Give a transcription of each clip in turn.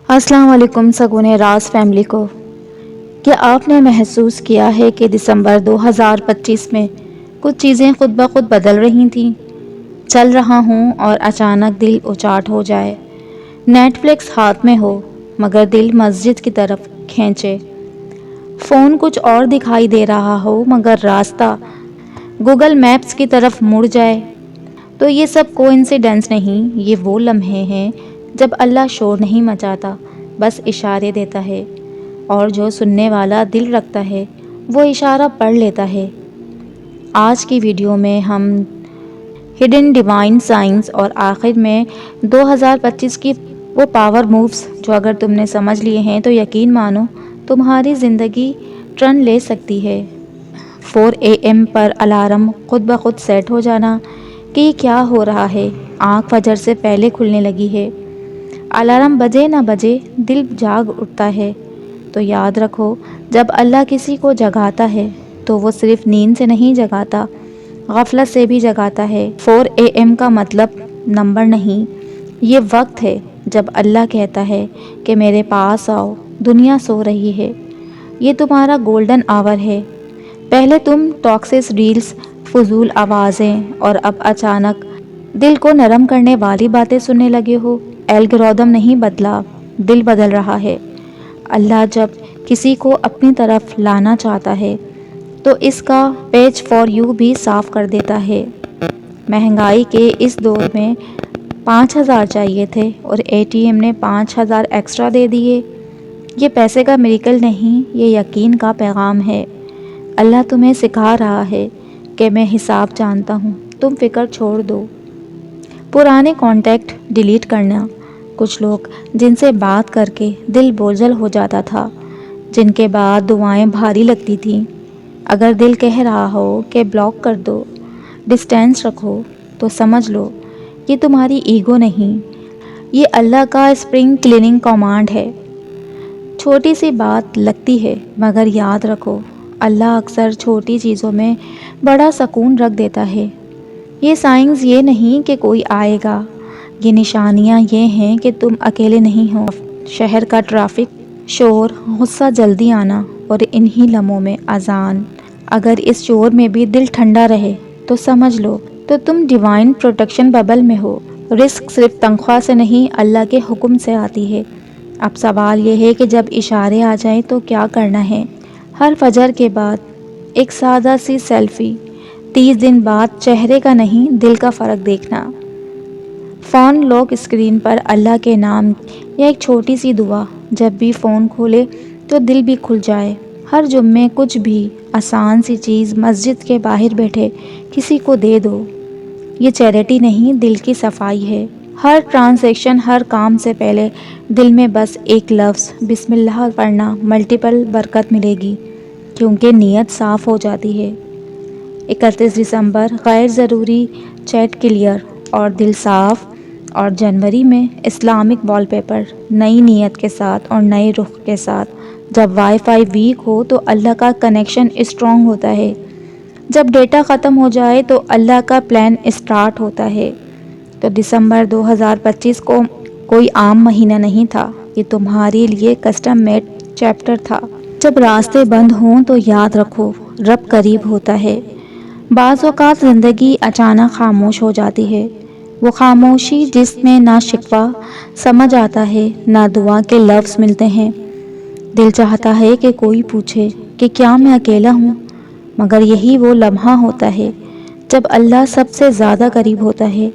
السلام علیکم سگون راز فیملی کو۔ کیا آپ نے محسوس کیا ہے کہ دسمبر 2025 میں کچھ چیزیں خود بخود بدل رہی تھیں؟ چل رہا ہوں اور اچانک دل اچاٹ ہو جائے، نیٹ فلکس ہاتھ میں ہو مگر دل مسجد کی طرف کھینچے، فون کچھ اور دکھائی دے رہا ہو مگر راستہ گوگل میپس کی طرف مڑ جائے۔ تو یہ سب کوئنسیڈنس نہیں، یہ وہ لمحے ہیں جب اللہ شور نہیں مچاتا، بس اشارے دیتا ہے، اور جو سننے والا دل رکھتا ہے وہ اشارہ پڑھ لیتا ہے۔ آج کی ویڈیو میں ہم ہڈن ڈیوائن سائنس اور آخر میں 2025 کی وہ پاور مووز جو اگر تم نے سمجھ لیے ہیں تو یقین مانو تمہاری زندگی ٹرن لے سکتی ہے۔ 4 AM پر الارم خود بخود سیٹ ہو جانا کہ یہ کیا ہو رہا ہے، آنکھ فجر سے پہلے کھلنے لگی ہے۔ الارم بجے نہ بجے دل جاگ اٹھتا ہے۔ تو یاد رکھو، جب اللہ کسی کو جگاتا ہے تو وہ صرف نیند سے نہیں جگاتا، غفلت سے بھی جگاتا ہے۔ 4 AM کا مطلب نمبر نہیں، یہ وقت ہے جب اللہ کہتا ہے کہ میرے پاس آؤ، دنیا سو رہی ہے۔ یہ تمہارا گولڈن آور ہے۔ پہلے تم ٹاکسس ریلز، فضول آوازیں اور اب اچانک دل کو نرم کرنے والی باتیں سننے لگے ہو۔ الگورتھم نہیں بدلا، دل بدل رہا ہے۔ اللہ جب کسی کو اپنی طرف لانا چاہتا ہے تو اس کا پیج فار یو بھی صاف کر دیتا ہے۔ مہنگائی کے اس دور میں 5000 چاہیے تھے اور ATM نے 5000 ایکسٹرا دے دیے۔ یہ پیسے کا میریکل نہیں، یہ یقین کا پیغام ہے۔ اللہ تمہیں سکھا رہا ہے کہ میں حساب جانتا ہوں، تم فکر چھوڑ دو۔ پرانے کانٹیکٹ ڈیلیٹ کرنا، کچھ لوگ جن سے بات کر کے دل بوجھل ہو جاتا تھا، جن کے بعد دعائیں بھاری لگتی تھیں، اگر دل کہہ رہا ہو کہ بلاک کر دو، ڈسٹینس رکھو، تو سمجھ لو یہ تمہاری ایگو نہیں، یہ اللہ کا اسپرنگ کلیننگ کمانڈ ہے۔ چھوٹی سی بات لگتی ہے مگر یاد رکھو، اللہ اکثر چھوٹی چیزوں میں بڑا سکون رکھ دیتا ہے۔ یہ سائنس یہ نہیں کہ کوئی آئے گا، یہ نشانیاں یہ ہیں کہ تم اکیلے نہیں ہو۔ شہر کا ٹریفک، شور، غصہ جلدی آنا اور انہی لمحوں میں اذان، اگر اس شور میں بھی دل ٹھنڈا رہے تو سمجھ لو تو تم ڈیوائن پروٹیکشن ببل میں ہو۔ رزق صرف تنخواہ سے نہیں، اللہ کے حکم سے آتی ہے۔ اب سوال یہ ہے کہ جب اشارے آ جائیں تو کیا کرنا ہے؟ ہر فجر کے بعد ایک سادہ سی سیلفی، 30 دن بعد چہرے کا نہیں دل کا فرق دیکھنا۔ فون لاک اسکرین پر اللہ کے نام یا ایک چھوٹی سی دعا، جب بھی فون کھولے تو دل بھی کھل جائے۔ ہر جمعے کچھ بھی آسان سی چیز مسجد کے باہر بیٹھے کسی کو دے دو۔ یہ چیریٹی نہیں، دل کی صفائی ہے۔ ہر ٹرانزیکشن، ہر کام سے پہلے دل میں بس ایک لفظ بسم اللہ پڑھنا، ملٹیپل برکت ملے گی، کیونکہ نیت صاف ہو جاتی ہے۔ 31 دسمبر، غیر ضروری چیٹ کلیئر اور دل صاف۔ اور جنوری میں اسلامک وال پیپر، نئی نیت کے ساتھ اور نئے رخ کے ساتھ۔ جب وائی فائی ویک ہو تو اللہ کا کنیکشن اسٹرانگ ہوتا ہے، جب ڈیٹا ختم ہو جائے تو اللہ کا پلان اسٹارٹ ہوتا ہے۔ تو دسمبر 2025 کو کوئی عام مہینہ نہیں تھا، یہ تمہارے لیے کسٹم میڈ چیپٹر تھا۔ جب راستے بند ہوں تو یاد رکھو، رب قریب ہوتا ہے۔ بعض اوقات زندگی اچانک خاموش ہو جاتی ہے، وہ خاموشی جس میں نہ شکوہ سمجھ آتا ہے نہ دعا کے لفظ ملتے ہیں۔ دل چاہتا ہے کہ کوئی پوچھے کہ کیا میں اکیلا ہوں، مگر یہی وہ لمحہ ہوتا ہے جب اللہ سب سے زیادہ قریب ہوتا ہے۔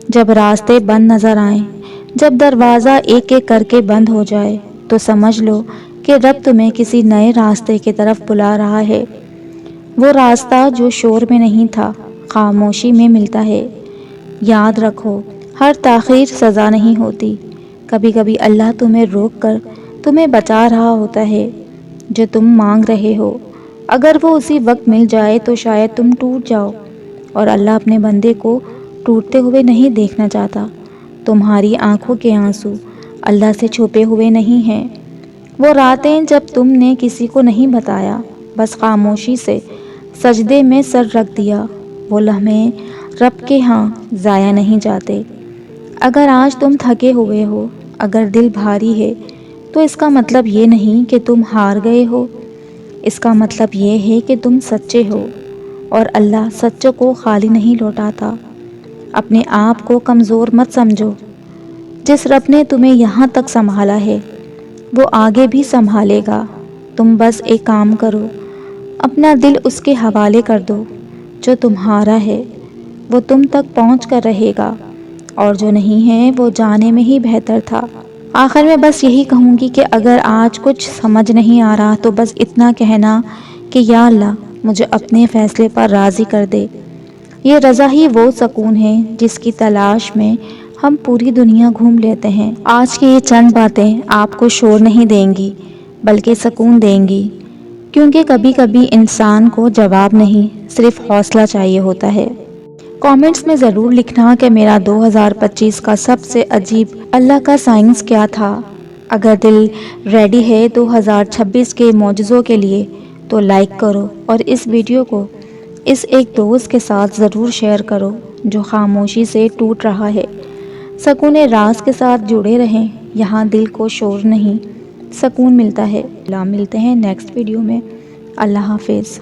جب راستے بند نظر آئیں، جب دروازہ ایک ایک کر کے بند ہو جائے، تو سمجھ لو کہ رب تمہیں کسی نئے راستے کی طرف بلا رہا ہے۔ وہ راستہ جو شور میں نہیں تھا، خاموشی میں ملتا ہے۔ یاد رکھو، ہر تاخیر سزا نہیں ہوتی، کبھی کبھی اللہ تمہیں روک کر تمہیں بچا رہا ہوتا ہے۔ جو تم مانگ رہے ہو، اگر وہ اسی وقت مل جائے تو شاید تم ٹوٹ جاؤ، اور اللہ اپنے بندے کو ٹوٹتے ہوئے نہیں دیکھنا چاہتا۔ تمہاری آنکھوں کے آنسو اللہ سے چھپے ہوئے نہیں ہیں۔ وہ راتیں جب تم نے کسی کو نہیں بتایا، بس خاموشی سے سجدے میں سر رکھ دیا، وہ لمحے رب کے ہاں ضائع نہیں جاتے۔ اگر آج تم تھکے ہوئے ہو اگر دل بھاری ہے تو اس کا مطلب یہ نہیں کہ تم ہار گئے ہو، اس کا مطلب یہ ہے کہ تم سچے ہو، اور اللہ سچوں کو خالی نہیں لوٹاتا۔ اپنے آپ کو کمزور مت سمجھو، جس رب نے تمہیں یہاں تک سنبھالا ہے وہ آگے بھی سنبھالے گا۔ تم بس ایک کام کرو، اپنا دل اس کے حوالے کر دو، جو تمہارا ہے وہ تم تک پہنچ کر رہے گا، اور جو نہیں ہے وہ جانے میں ہی بہتر تھا۔ آخر میں بس یہی کہوں گی کہ اگر آج کچھ سمجھ نہیں آ رہا تو بس اتنا کہنا کہ یا اللہ مجھے اپنے فیصلے پر راضی کر دے۔ یہ رضا ہی وہ سکون ہے جس کی تلاش میں ہم پوری دنیا گھوم لیتے ہیں۔ آج کی یہ چند باتیں آپ کو شور نہیں دیں گی بلکہ سکون دیں گی، کیونکہ کبھی کبھی انسان کو جواب نہیں صرف حوصلہ چاہیے ہوتا ہے۔ کامنٹس میں ضرور لکھنا کہ میرا 2025 کا سب سے عجیب اللہ کا سائنس کیا تھا۔ اگر دل ریڈی ہے 2026 کے معجزوں کے لیے تو لائک کرو، اور اس ویڈیو کو اس ایک دوست کے ساتھ ضرور شیئر کرو جو خاموشی سے ٹوٹ رہا ہے۔ سکون راز کے ساتھ جڑے رہیں، یہاں دل کو شور نہیں سکون ملتا ہے۔ ملتے ہیں نیکسٹ ویڈیو میں۔ اللہ حافظ۔